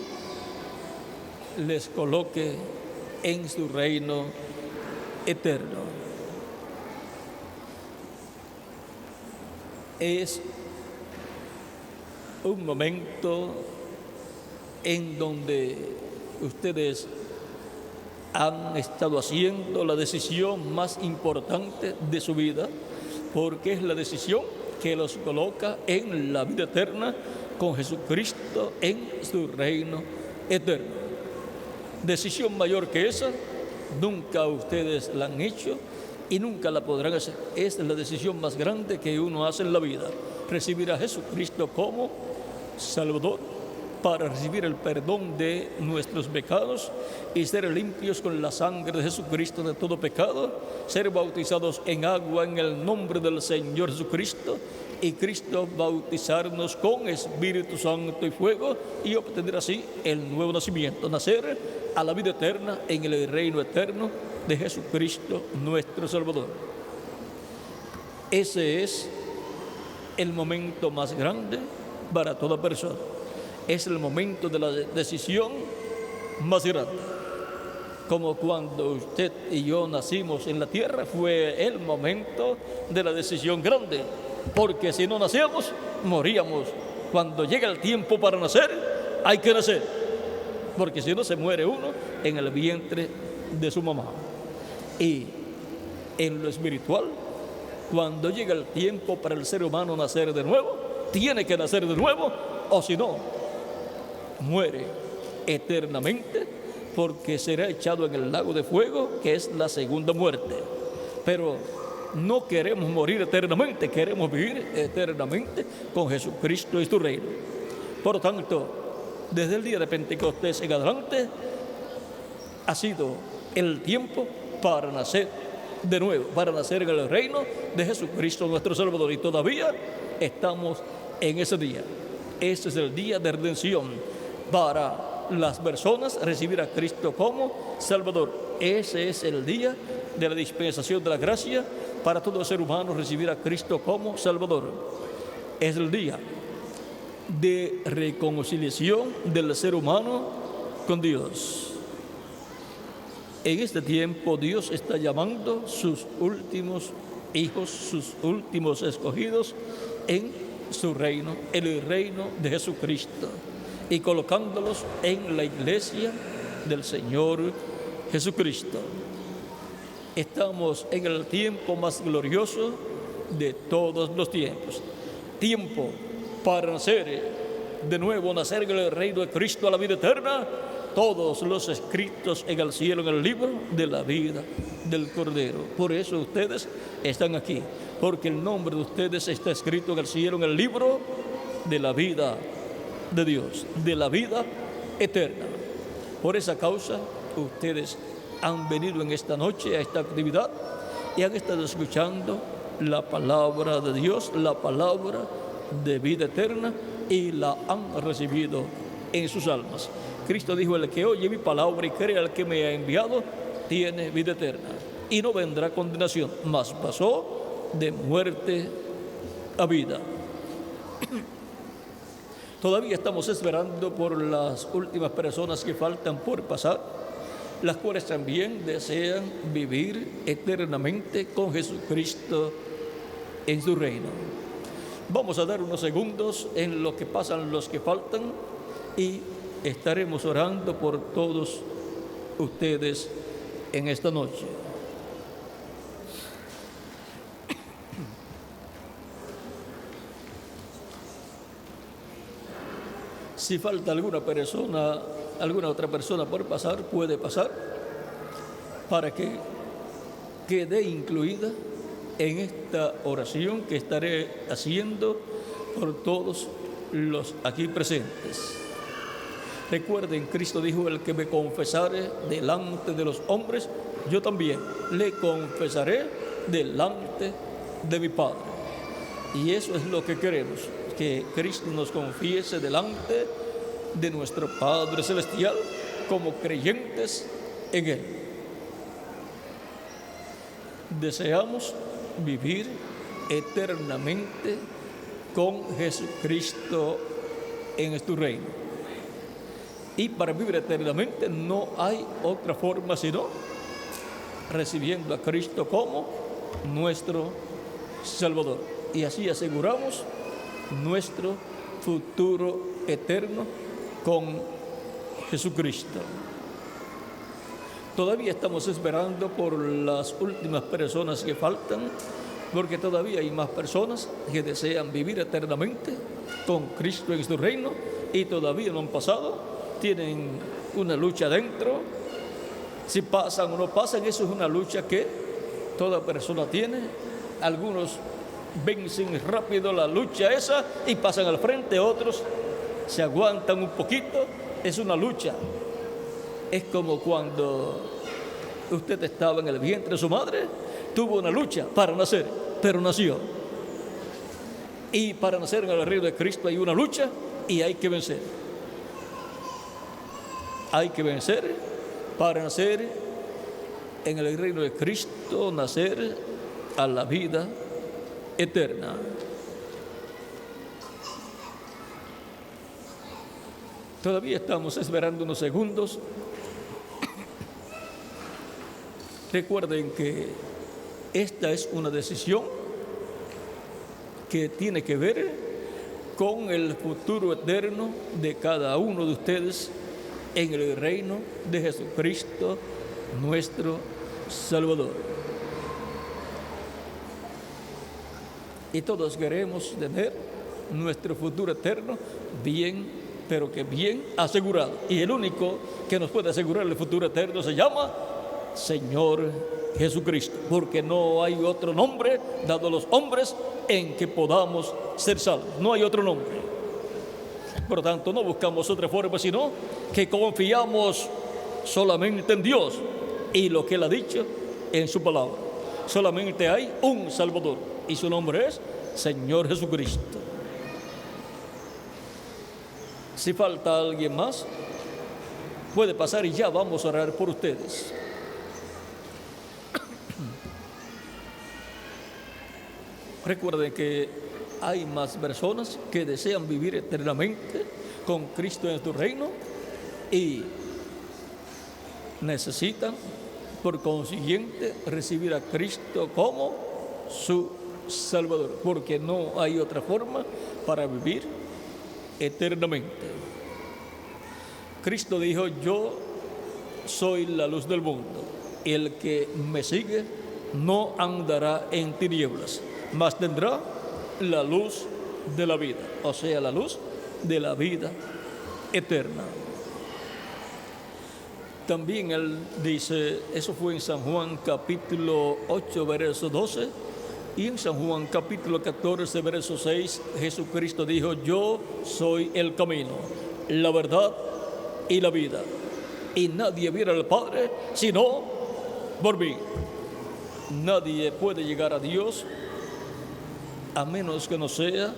les coloque en su reino eterno. Es un momento en donde ustedes han estado haciendo la decisión más importante de su vida, porque es la decisión que los coloca en la vida eterna con Jesucristo en su reino eterno. Decisión mayor que esa, nunca ustedes la han hecho y nunca la podrán hacer. Es la decisión más grande que uno hace en la vida: recibir a Jesucristo como Salvador, para recibir el perdón de nuestros pecados y ser limpios con la sangre de Jesucristo de todo pecado, ser bautizados en agua en el nombre del Señor Jesucristo, y Cristo bautizarnos con Espíritu Santo y fuego, y obtener así el nuevo nacimiento, nacer a la vida eterna en el reino eterno de Jesucristo nuestro Salvador. Ese es el momento más grande para toda persona. Es el momento de la decisión más grande. Como cuando usted y yo nacimos en la tierra, fue el momento de la decisión grande, porque si no nacíamos, moríamos. Cuando llega el tiempo para nacer, hay que nacer, porque si no se muere uno en el vientre de su mamá. Y en lo espiritual, cuando llega el tiempo para el ser humano nacer de nuevo, tiene que nacer de nuevo, o si no, muere eternamente, porque será echado en el lago de fuego, que es la segunda muerte. Pero no queremos morir eternamente, queremos vivir eternamente con Jesucristo y su reino. Por tanto, desde el día de Pentecostés en adelante, ha sido el tiempo para nacer de nuevo, para nacer en el reino de Jesucristo nuestro Salvador. Y todavía estamos en ese día. Este es el día de redención para las personas, recibir a Cristo como Salvador. Ese es el día de la dispensación de la gracia para todo ser humano, recibir a Cristo como Salvador. Es el día de reconciliación del ser humano con Dios. En este tiempo Dios está llamando sus últimos hijos, sus últimos escogidos en su reino, en el reino de Jesucristo, y colocándolos en la iglesia del Señor Jesucristo. Estamos en el tiempo más glorioso de todos los tiempos. Tiempo para nacer de nuevo, nacer en el reino de Cristo a la vida eterna. Todos los escritos en el cielo, en el libro de la vida del Cordero. Por eso ustedes están aquí, porque el nombre de ustedes está escrito en el cielo, en el libro de la vida de Dios, de la vida eterna. Por esa causa, ustedes han venido en esta noche a esta actividad y han estado escuchando la palabra de Dios, la palabra de vida eterna, y la han recibido en sus almas. Cristo dijo: el que oye mi palabra y cree al que me ha enviado, tiene vida eterna y no vendrá condenación, mas pasó de muerte a vida. Todavía estamos esperando por las últimas personas que faltan por pasar, las cuales también desean vivir eternamente con Jesucristo en su reino. Vamos a dar unos segundos en lo que pasan los que faltan y estaremos orando por todos ustedes en esta noche. Si falta alguna persona, alguna otra persona por pasar, puede pasar para que quede incluida en esta oración que estaré haciendo por todos los aquí presentes. Recuerden, Cristo dijo: el que me confesare delante de los hombres, yo también le confesaré delante de mi Padre. Y eso es lo que queremos, que Cristo nos confiese delante de nuestro Padre Celestial como creyentes en Él. Deseamos vivir eternamente con Jesucristo en este reino. Y para vivir eternamente no hay otra forma sino recibiendo a Cristo como nuestro Salvador. Y así aseguramos nuestro futuro eterno con Jesucristo. Todavía estamos esperando por las últimas personas que faltan, porque todavía hay más personas que desean vivir eternamente con Cristo en su reino y todavía no han pasado. Tienen una lucha dentro. Si pasan o no pasan, eso es una lucha que toda persona tiene. Algunos vencen rápido la lucha esa y pasan al frente, otros se aguantan un poquito. Es una lucha. Es como cuando usted estaba en el vientre de su madre, tuvo una lucha para nacer, pero nació. Y para nacer en el reino de Cristo hay una lucha y hay que vencer. Hay que vencer para nacer en el reino de Cristo, nacer a la vida eterna. Todavía estamos esperando unos segundos. Recuerden que esta es una decisión que tiene que ver con el futuro eterno de cada uno de ustedes en el reino de Jesucristo, nuestro Salvador. Y todos queremos tener nuestro futuro eterno bien, pero que bien asegurado. Y el único que nos puede asegurar el futuro eterno se llama Señor Jesucristo, porque no hay otro nombre dado a los hombres en que podamos ser salvos. No hay otro nombre. Por lo tanto, no buscamos otra forma, sino que confiamos solamente en Dios y lo que Él ha dicho en su palabra. Solamente hay un Salvador y su nombre es Señor Jesucristo. Si falta alguien más, puede pasar y ya vamos a orar por ustedes. Recuerden que hay más personas que desean vivir eternamente con Cristo en su reino y necesitan, por consiguiente, recibir a Cristo como su Salvador, porque no hay otra forma para vivir eternamente. Cristo dijo: yo soy la luz del mundo, el que me sigue no andará en tinieblas, mas tendrá la luz de la vida, o sea, la luz de la vida eterna. También Él dice, eso fue en San Juan capítulo 8, verso 12, y en San Juan capítulo 14, verso 6, Jesucristo dijo: yo soy el camino, la verdad y la vida, y nadie viene al Padre sino por mí. Nadie puede llegar a Dios a menos que no sea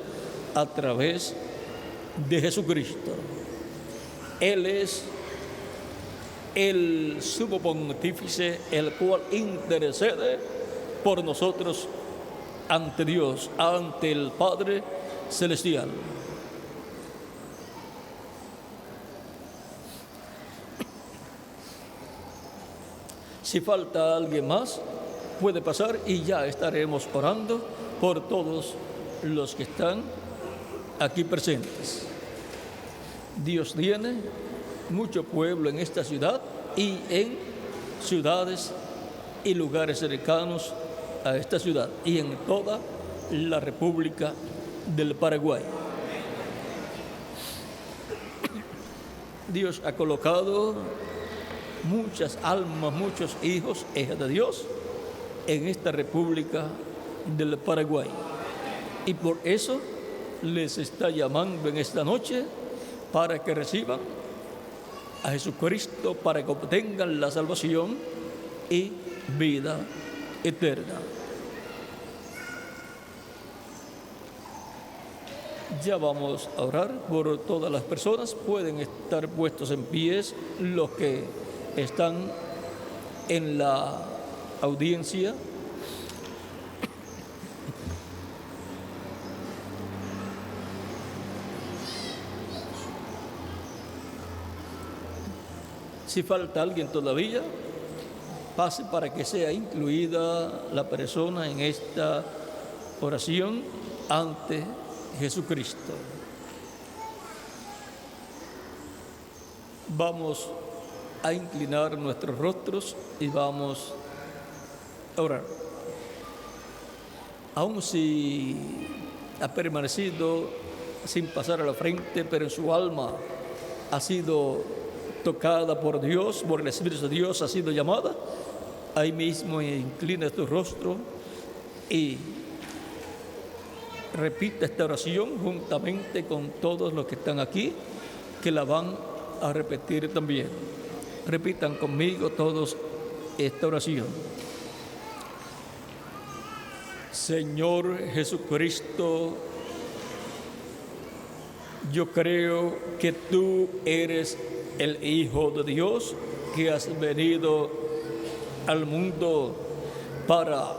a través de Jesucristo. Él es el sumo pontífice, el cual intercede por nosotros ante Dios, ante el Padre Celestial. Si falta alguien más, puede pasar y ya estaremos orando por todos los que están aquí presentes. Dios tiene mucho pueblo en esta ciudad y en ciudades y lugares cercanos a esta ciudad y en toda la República del Paraguay. Dios ha colocado muchas almas, muchos hijos, hijas de Dios en esta República del Paraguay. Y por eso les está llamando en esta noche para que reciban a Jesucristo, para que obtengan la salvación y vida eterna. Ya vamos a orar por todas las personas. Pueden estar puestos en pies los que están en la audiencia. Si falta alguien todavía, pase para que sea incluida la persona en esta oración ante Jesucristo. Vamos a inclinar nuestros rostros y vamos a orar. Aun si ha permanecido sin pasar a la frente, pero en su alma ha sido tocada por Dios, por el Espíritu de Dios, ha sido llamada, ahí mismo inclina tu rostro y repita esta oración juntamente con todos los que están aquí, que la van a repetir también. Repitan conmigo todos esta oración. Señor Jesucristo, yo creo que tú eres el Hijo de Dios, que has venido al mundo para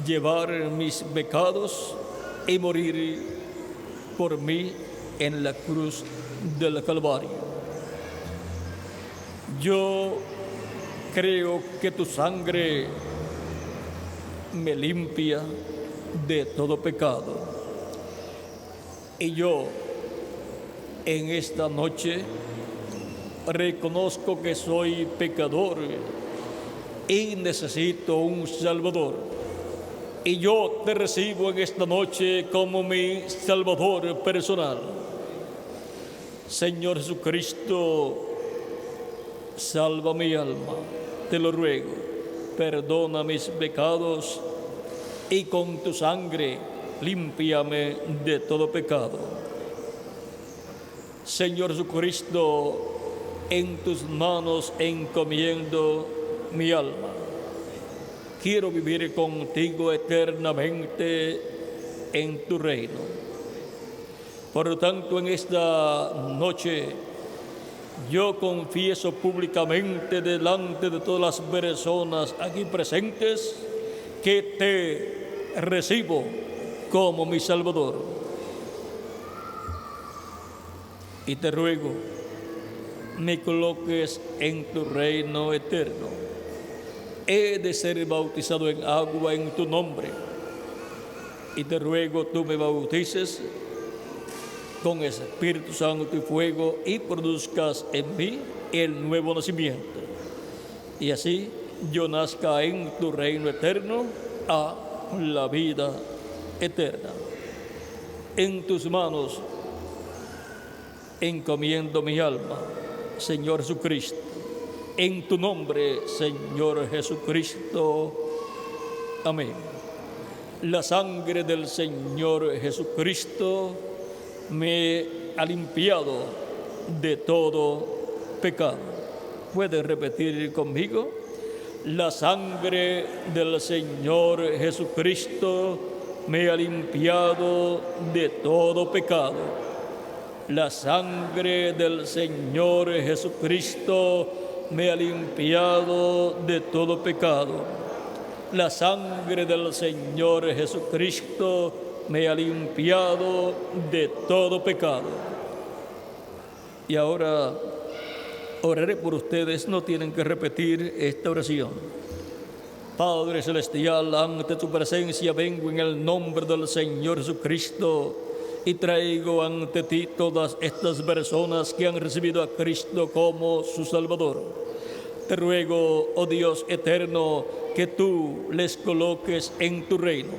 llevar mis pecados y morir por mí en la cruz del Calvario. Yo creo que tu sangre me limpia de todo pecado. Y yo en esta noche reconozco que soy pecador y necesito un Salvador. y yo te recibo en esta noche como mi Salvador personal. Señor Jesucristo, salva mi alma, te lo ruego, perdona mis pecados y con tu sangre límpiame de todo pecado. Señor Jesucristo, en tus manos encomiendo mi alma. Quiero vivir contigo eternamente en tu reino. Por lo tanto, en esta noche, yo confieso públicamente delante de todas las personas aquí presentes que te recibo como mi Salvador. Y te ruego, me coloques en tu reino eterno. He de ser bautizado en agua en tu nombre. Y te ruego, tú me bautices con Espíritu Santo y fuego y produzcas en mí el nuevo nacimiento. Y así yo nazca en tu reino eterno a la vida eterna. En tus manos encomiendo mi alma, Señor Jesucristo. En tu nombre, Señor Jesucristo. Amén. La sangre del Señor Jesucristo me ha limpiado de todo pecado. ¿Pueden repetir conmigo? La sangre del Señor Jesucristo me ha limpiado de todo pecado. La sangre del Señor Jesucristo me ha limpiado de todo pecado. La sangre del Señor Jesucristo me ha limpiado de todo pecado. Y ahora oraré por ustedes, no tienen que repetir esta oración. Padre Celestial, ante tu presencia vengo en el nombre del Señor Jesucristo y traigo ante ti todas estas personas que han recibido a Cristo como su Salvador. Te ruego, oh Dios eterno, que tú les coloques en tu reino.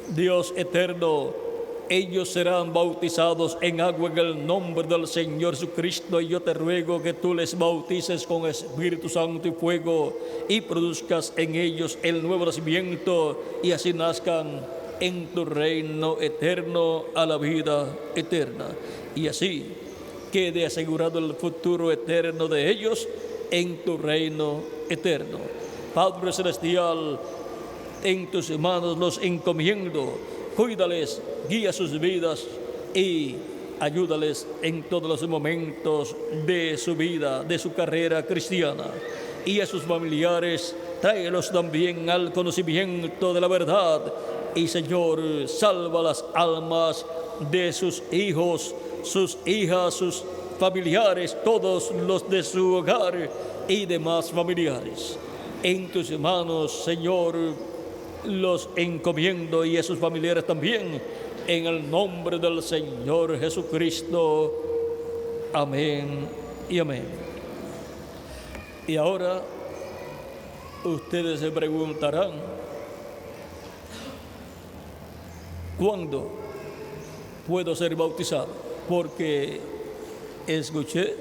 Dios eterno, ellos serán bautizados en agua en el nombre del Señor Jesucristo y yo te ruego que tú les bautices con Espíritu Santo y fuego y produzcas en ellos el nuevo nacimiento y así nazcan en tu reino eterno a la vida eterna. Y así quede asegurado el futuro eterno de ellos en tu reino eterno. Padre Celestial, en tus manos los encomiendo. Cuídales, guía sus vidas y ayúdales en todos los momentos de su vida, de su carrera cristiana. Y a sus familiares, tráelos también al conocimiento de la verdad. Y Señor, salva las almas de sus hijos, sus hijas, sus familiares, todos los de su hogar y demás familiares. En tus manos, Señor, los encomiendo y a sus familiares también, en el nombre del Señor Jesucristo. Amén y amén. Y ahora ustedes se preguntarán, ¿cuándo puedo ser bautizado? Porque escuché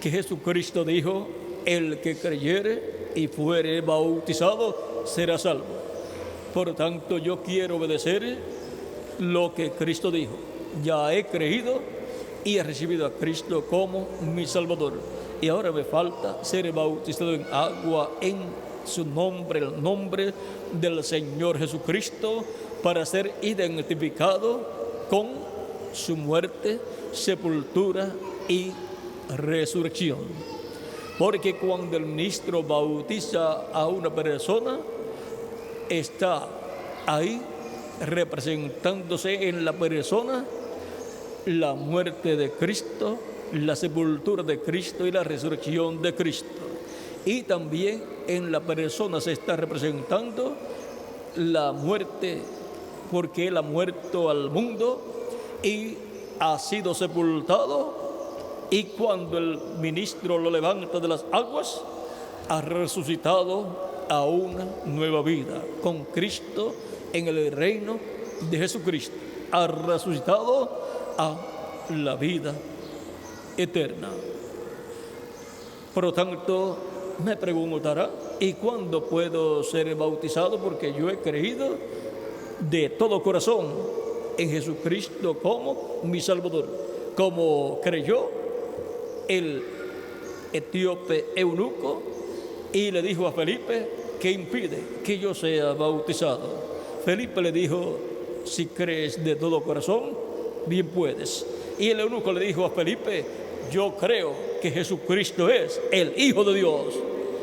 que Jesucristo dijo, el que creyere y fuere bautizado será salvo. Por tanto, yo quiero obedecer lo que Cristo dijo. Ya he creído y he recibido a Cristo como mi Salvador. Y ahora me falta ser bautizado en agua en su nombre, el nombre del Señor Jesucristo, para ser identificado con su muerte, sepultura y resurrección. Porque cuando el ministro bautiza a una persona, está ahí representándose en la persona la muerte de Cristo, la sepultura de Cristo y la resurrección de Cristo. Y también en la persona se está representando la muerte, porque Él ha muerto al mundo y ha sido sepultado, y cuando el ministro lo levanta de las aguas, ha resucitado a una nueva vida con Cristo en el reino de Jesucristo. Ha resucitado a la vida eterna. Por lo tanto, me preguntará, ¿y cuándo puedo ser bautizado? Porque yo he creído de todo corazón en Jesucristo como mi Salvador. Como creyó el etíope eunuco y le dijo a Felipe, ¿qué impide que yo sea bautizado? Felipe le dijo, si crees de todo corazón, bien puedes. Y el eunuco le dijo a Felipe, yo creo que Jesucristo es el Hijo de Dios.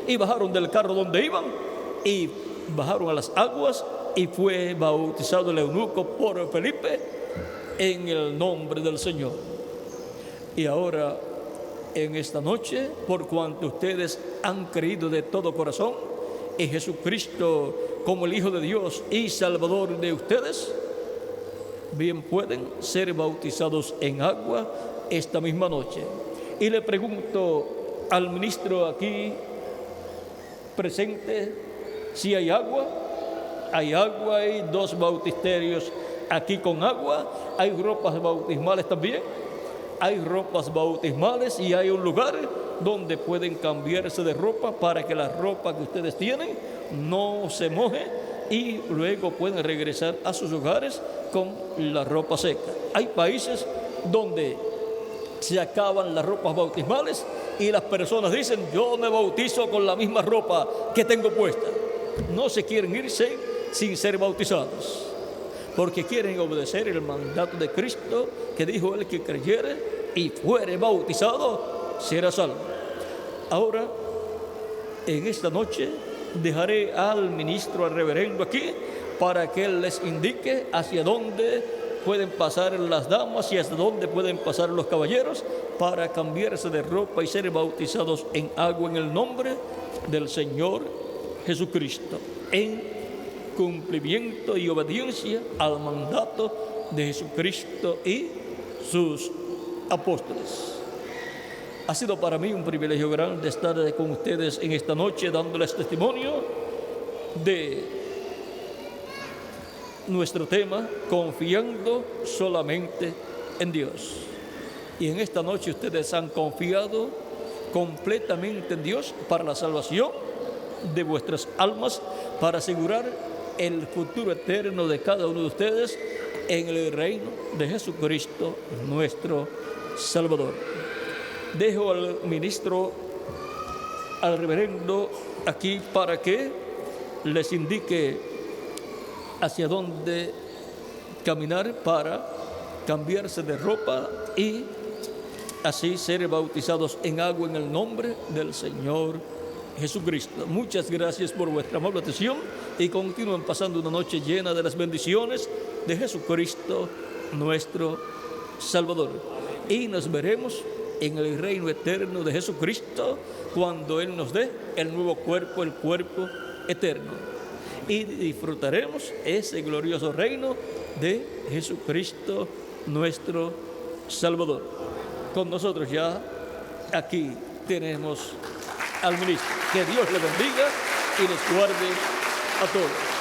Y bajaron del carro donde iban y bajaron a las aguas y fue bautizado el eunuco por Felipe en el nombre del Señor. Y ahora, en esta noche, por cuanto ustedes han creído de todo corazón en Jesucristo como el Hijo de Dios y Salvador de ustedes, bien pueden ser bautizados en agua esta misma noche. Y le pregunto al ministro aquí presente si hay agua. Hay agua, hay 2 bautisterios aquí con agua, hay ropas bautismales también. Hay ropas bautismales y hay un lugar donde pueden cambiarse de ropa para que la ropa que ustedes tienen no se moje y luego pueden regresar a sus hogares con la ropa seca. Hay países donde se acaban las ropas bautismales y las personas dicen, yo me bautizo con la misma ropa que tengo puesta. No se quieren irse sin ser bautizados, porque quieren obedecer el mandato de Cristo, que dijo, el que creyere y fuere bautizado será salvo. Ahora, en esta noche, dejaré al ministro, al reverendo aquí, para que él les indique hacia dónde pueden pasar las damas y hasta dónde pueden pasar los caballeros para cambiarse de ropa y ser bautizados en agua en el nombre del Señor Jesucristo, en cumplimiento y obediencia al mandato de Jesucristo y sus apóstoles. Ha sido para mí un privilegio grande estar con ustedes en esta noche dándoles testimonio de nuestro tema, confiando solamente en Dios. Y en esta noche ustedes han confiado completamente en Dios para la salvación de vuestras almas, para asegurar el futuro eterno de cada uno de ustedes en el reino de Jesucristo, nuestro Salvador. Dejo al ministro, al reverendo aquí para que les indique hacia dónde caminar para cambiarse de ropa y así ser bautizados en agua en el nombre del Señor Jesucristo. Muchas gracias por vuestra amable atención y continúen pasando una noche llena de las bendiciones de Jesucristo, nuestro Salvador. Y nos veremos en el reino eterno de Jesucristo cuando Él nos dé el nuevo cuerpo, el cuerpo eterno. Y disfrutaremos ese glorioso reino de Jesucristo, nuestro Salvador. Con nosotros ya aquí tenemos al ministro. Que Dios le bendiga y les guarde a todos.